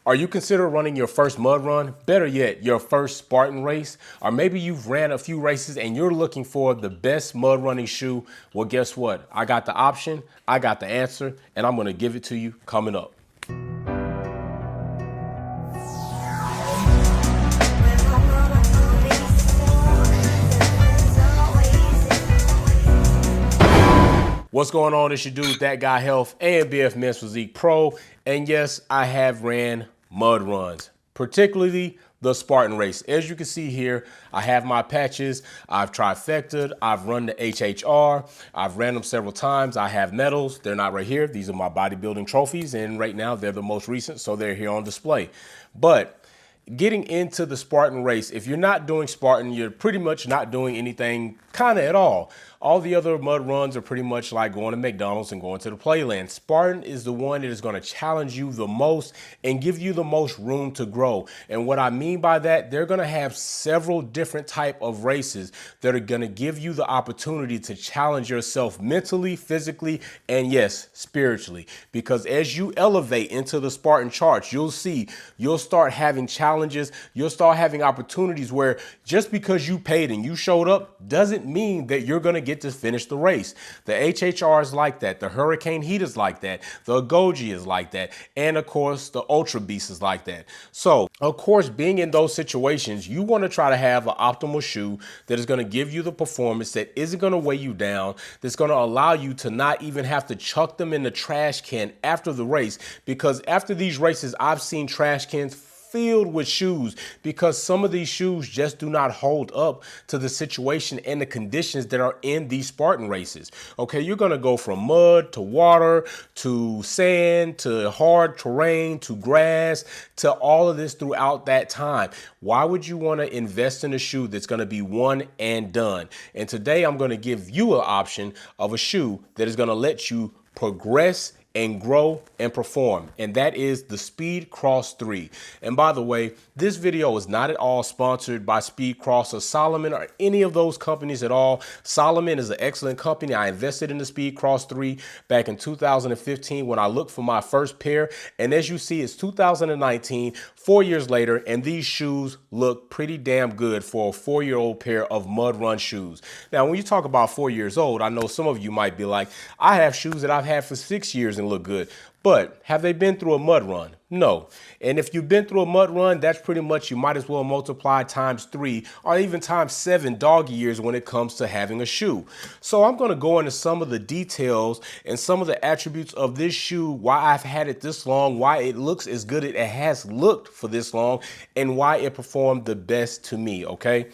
Are you considering running your first mud run? Better yet, your first Spartan race? Or maybe you've ran a few races and you're looking for the best mud running shoe? Well, guess what? I got the option, I got the answer, and I'm gonna give it to you coming up. What's going on? It's your dude, That Guy Health and BF Men's Physique Pro. And yes, I have ran mud runs, particularly the Spartan race. As you can see here, I have my patches. I've trifected. I've run the HHR. I've ran them several times. I have medals. They're not right here. These are my bodybuilding trophies. And right now they're the most recent, so they're here on display. But getting into the Spartan race, if you're not doing Spartan, you're pretty much not doing anything kind of at all. All the other mud runs are pretty much like going to McDonald's and going to the Playland. Spartan is the one that is going to challenge you the most and give you the most room to grow. And what I mean by that, they're going to have several different type of races that are going to give you the opportunity to challenge yourself mentally, physically, and yes, spiritually. Because as you elevate into the Spartan charts, you'll see you'll start having challenges. You'll start having opportunities where just because you paid and you showed up doesn't mean that you're going to get to finish the race. The HHR is like that. The Hurricane Heat is like that. The Goji is like that. And of course, the Ultra Beast is like that. So, of course, being in those situations, you want to try to have an optimal shoe that is going to give you the performance that isn't going to weigh you down, that's going to allow you to not even have to chuck them in the trash can after the race. Because after these races, I've seen trash cans filled with shoes because some of these shoes just do not hold up to the situation and the conditions that are in these Spartan races. Okay, you're going to go from mud to water to sand to hard terrain to grass to all of this throughout that time. Why would you want to invest in a shoe that's going to be one and done? And today I'm going to give you an option of a shoe that is going to let you progress and grow and perform, and that is the Speed Cross 3. And by the way, this video is not at all sponsored by Speed Cross or Salomon or any of those companies at all. Salomon is an excellent company. I invested in the Speed Cross 3 back in 2015 when I looked for my first pair, and as you see, it's 2019, 4 years later, and these shoes look pretty damn good for a 4-year-old pair of mud run shoes. Now, when you talk about 4 years old, I know some of you might be like, I have shoes that I've had for 6 years and look good. But have they been through a mud run? No. And if you've been through a mud run, that's pretty much, you might as well multiply ×3 or even ×7 dog years when it comes to having a shoe. So I'm going to go into some of the details and some of the attributes of this shoe, why I've had it this long, why it looks as good as it has looked for this long, and why it performed the best to me, okay?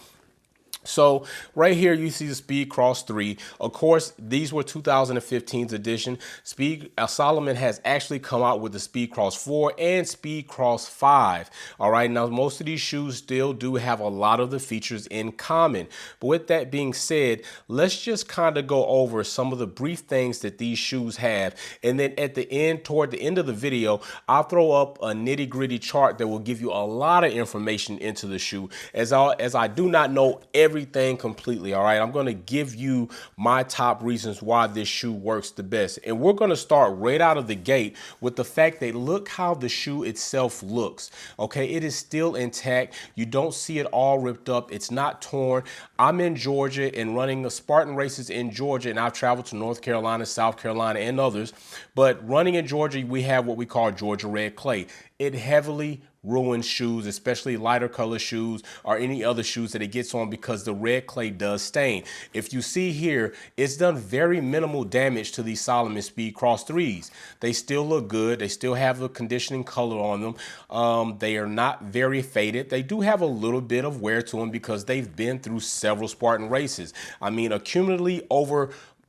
So right here, you see the Speed Cross 3. Of course, these were 2015's edition. Salomon has actually come out with the Speed Cross 4 and Speed Cross 5. All right, now most of these shoes still do have a lot of the features in common. But with that being said, let's just kind of go over some of the brief things that these shoes have. And then at the end, toward the end of the video, I'll throw up a nitty-gritty chart that will give you a lot of information into the shoe, as I do not know everything completely. All right, I'm going to give you my top reasons why this shoe works the best, and we're going to start right out of the gate with the fact that look how the shoe itself looks. Okay, it is still intact. You don't see it all ripped up. It's not torn. I'm in Georgia and running the Spartan races in Georgia, and I've traveled to North Carolina, South Carolina, and others. But running in Georgia, we have what we call Georgia red clay. It heavily ruins shoes, especially lighter color shoes or any other shoes that it gets on, because the red clay does stain. If you see here, it's done very minimal damage to these Salomon Speed Cross 3s. They still look good. They still have the conditioning color on them. They are not very faded. They do have a little bit of wear to them because they've been through several Spartan races. I mean, accumulatively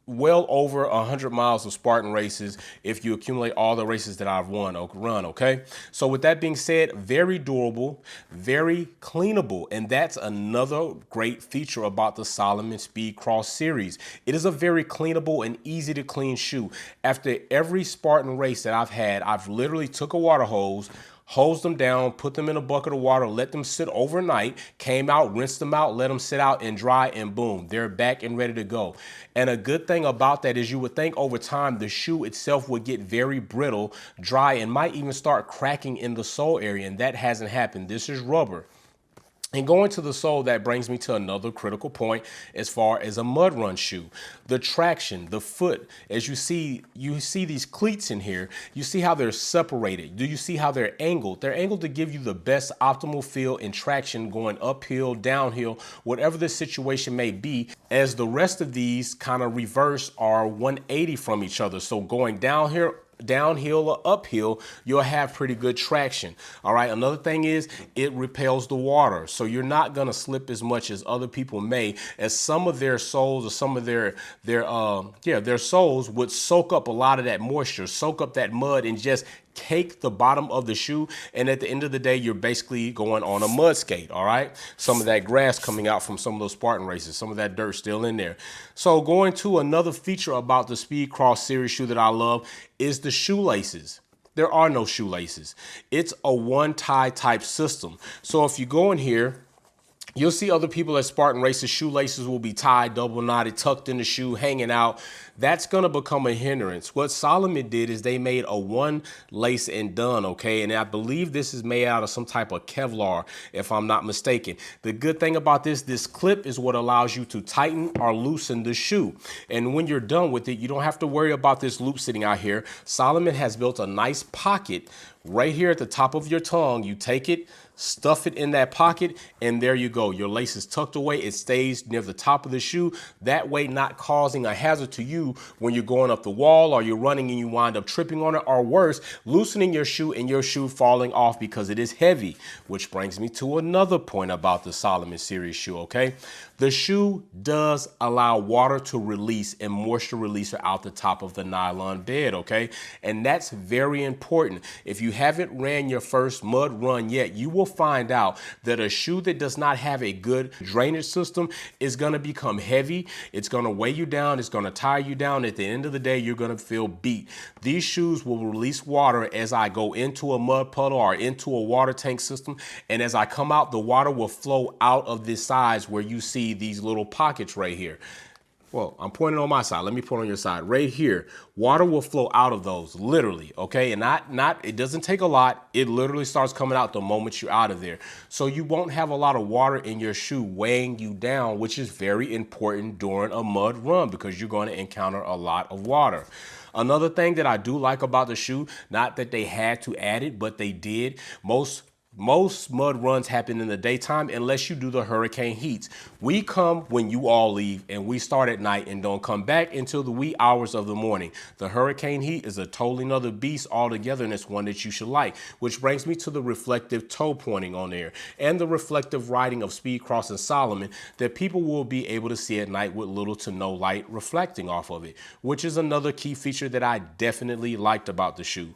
well over 100 miles of Spartan races if you accumulate all the races that I've run, okay? So with that being said, very durable, very cleanable, and that's another great feature about the Salomon Speed Cross series. It is a very cleanable and easy to clean shoe. After every Spartan race that I've had, I've literally took a water hose, hose them down, put them in a bucket of water, let them sit overnight, came out, rinsed them out, let them sit out and dry, and boom, they're back and ready to go. And a good thing about that is you would think over time the shoe itself would get very brittle, dry, and might even start cracking in the sole area, and that hasn't happened. This is rubber. And going to the sole, that brings me to another critical point as far as a mud run shoe. The traction, the foot, as you see these cleats in here, you see how they're separated. Do you see how they're angled? They're angled to give you the best optimal feel and traction going uphill, downhill, whatever the situation may be, as the rest of these kind of reverse are 180 from each other. So going down here, downhill or uphill, you'll have pretty good traction. All right. Another thing is it repels the water. So you're not going to slip as much as other people may, as some of their soles or some of their soles would soak up a lot of that moisture, soak up that mud and just cake the bottom of the shoe. And at the end of the day, you're basically going on a mud skate. All right. Some of that grass coming out from some of those Spartan races, some of that dirt still in there. So going to another feature about the Speed Cross series shoe that I love is the shoelaces. There are no shoelaces. It's a one tie type system. So if you go in here, you'll see other people at Spartan races, shoelaces will be tied, double knotted, tucked in the shoe, hanging out. That's going to become a hindrance. What Salomon did is they made a one lace and done, okay? And I believe this is made out of some type of Kevlar, if I'm not mistaken. The good thing about this clip is what allows you to tighten or loosen the shoe. And when you're done with it, you don't have to worry about this loop sitting out here. Salomon has built a nice pocket right here at the top of your tongue. You take it, stuff it in that pocket, and there you go. Your lace is tucked away. It stays near the top of the shoe. That way, not causing a hazard to you when you're going up the wall or you're running and you wind up tripping on it, or worse, loosening your shoe and your shoe falling off because it is heavy. Which brings me to another point about the Salomon series shoe, okay? The shoe does allow water to release and moisture releaser out the top of the nylon bed, okay? And that's very important. If you haven't ran your first mud run yet, you will find out that a shoe that does not have a good drainage system is going to become heavy. It's going to weigh you down. It's going to tire you down. At the end of the day, you're going to feel beat. These shoes will release water as I go into a mud puddle or into a water tank system. And as I come out, the water will flow out of this size where you see these little pockets right here. Well, I'm pointing on my side. Let me point on your side right here. Water will flow out of those literally. Okay. And it doesn't take a lot. It literally starts coming out the moment you're out of there. So you won't have a lot of water in your shoe weighing you down, which is very important during a mud run because you're going to encounter a lot of water. Another thing that I do like about the shoe, not that they had to add it, but they did. Most mud runs happen in the daytime unless you do the hurricane heats. We come when you all leave and we start at night and don't come back until the wee hours of the morning. The hurricane heat is a totally another beast altogether, and it's one that you should like, which brings me to the reflective toe pointing on there and the reflective writing of Speed Cross and Salomon that people will be able to see at night with little to no light reflecting off of it, which is another key feature that I definitely liked about the shoe.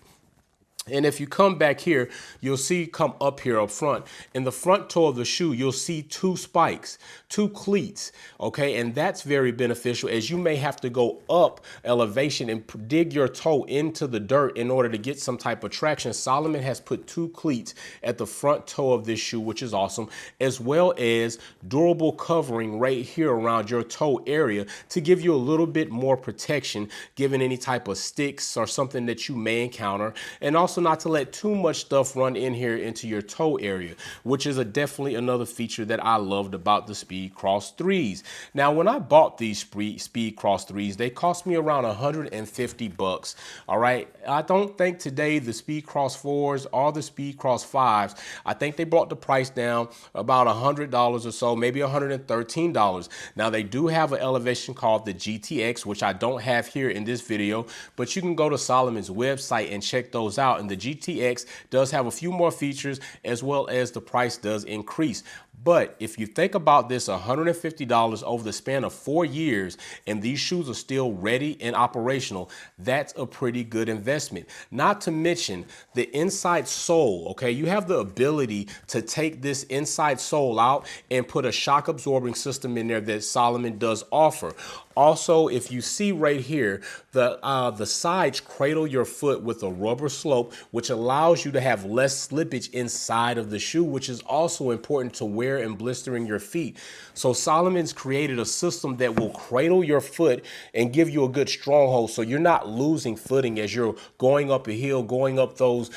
And if you come back here, you'll see come up here up front. In the front toe of the shoe, you'll see two spikes, two cleats, okay? And that's very beneficial as you may have to go up elevation and dig your toe into the dirt in order to get some type of traction. Salomon has put two cleats at the front toe of this shoe, which is awesome, as well as durable covering right here around your toe area to give you a little bit more protection given any type of sticks or something that you may encounter. And also not to let too much stuff run in here into your toe area, which is definitely another feature that I loved about the Speed Cross 3s. Now, when I bought these Speed Cross 3s, they cost me around $150. All right. I don't think today the Speed Cross 4s or the Speed Cross 5s, I think they brought the price down about $100 or so, maybe $113. Now, they do have an elevation called the GTX, which I don't have here in this video, but you can go to Salomon's website and check those out. And the GTX does have a few more features as well as the price does increase. But if you think about this, $150 over the span of 4 years, and these shoes are still ready and operational, that's a pretty good investment. Not to mention the inside sole, okay? You have the ability to take this inside sole out and put a shock absorbing system in there that Salomon does offer. Also, if you see right here, the sides cradle your foot with a rubber slope, which allows you to have less slippage inside of the shoe, which is also important to wear and blistering your feet. So Salomon's created a system that will cradle your foot and give you a good stronghold, so you're not losing footing as you're going up a hill, going up those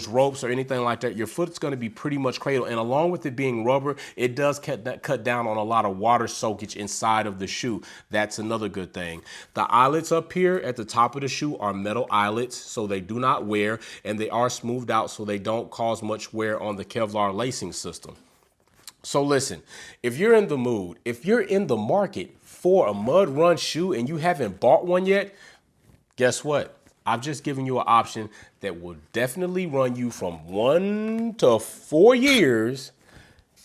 ropes or anything like that. Your foot's going to be pretty much cradled, and along with it being rubber, it does cut down on a lot of water soakage inside of the shoe. That's another good thing. The eyelets up here at the top of the shoe are metal eyelets, so they do not wear, and they are smoothed out so they don't cause much wear on the Kevlar lacing system. So listen, if you're in the mood, if you're in the market for a mud run shoe and you haven't bought one yet, guess what? I've just given you an option that will definitely run you from 1 to 4 years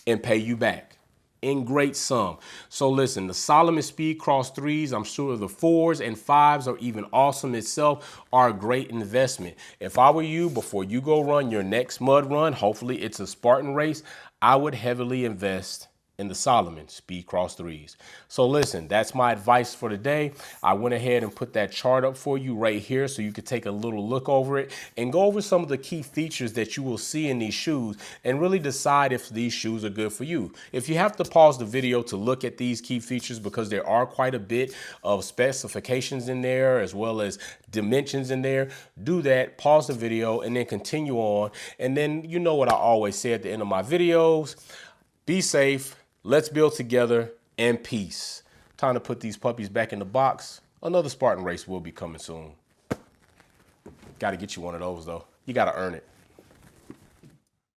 and pay you back in great sum. So listen, the Salomon Speed Cross 3s, I'm sure the 4s and 5s are even awesome itself, are a great investment. If I were you, before you go run your next mud run, hopefully it's a Spartan race, I would heavily invest in the Salomon Speed Cross 3s. So listen, that's my advice for today. I went ahead and put that chart up for you right here so you could take a little look over it and go over some of the key features that you will see in these shoes and really decide if these shoes are good for you. If you have to pause the video to look at these key features, because there are quite a bit of specifications in there as well as dimensions in there, do that, pause the video, and then continue on. And then you know what I always say at the end of my videos: be safe, let's build together, and peace. Time to put these puppies back in the box. Another Spartan race will be coming soon. Got to get you one of those though. You got to earn it.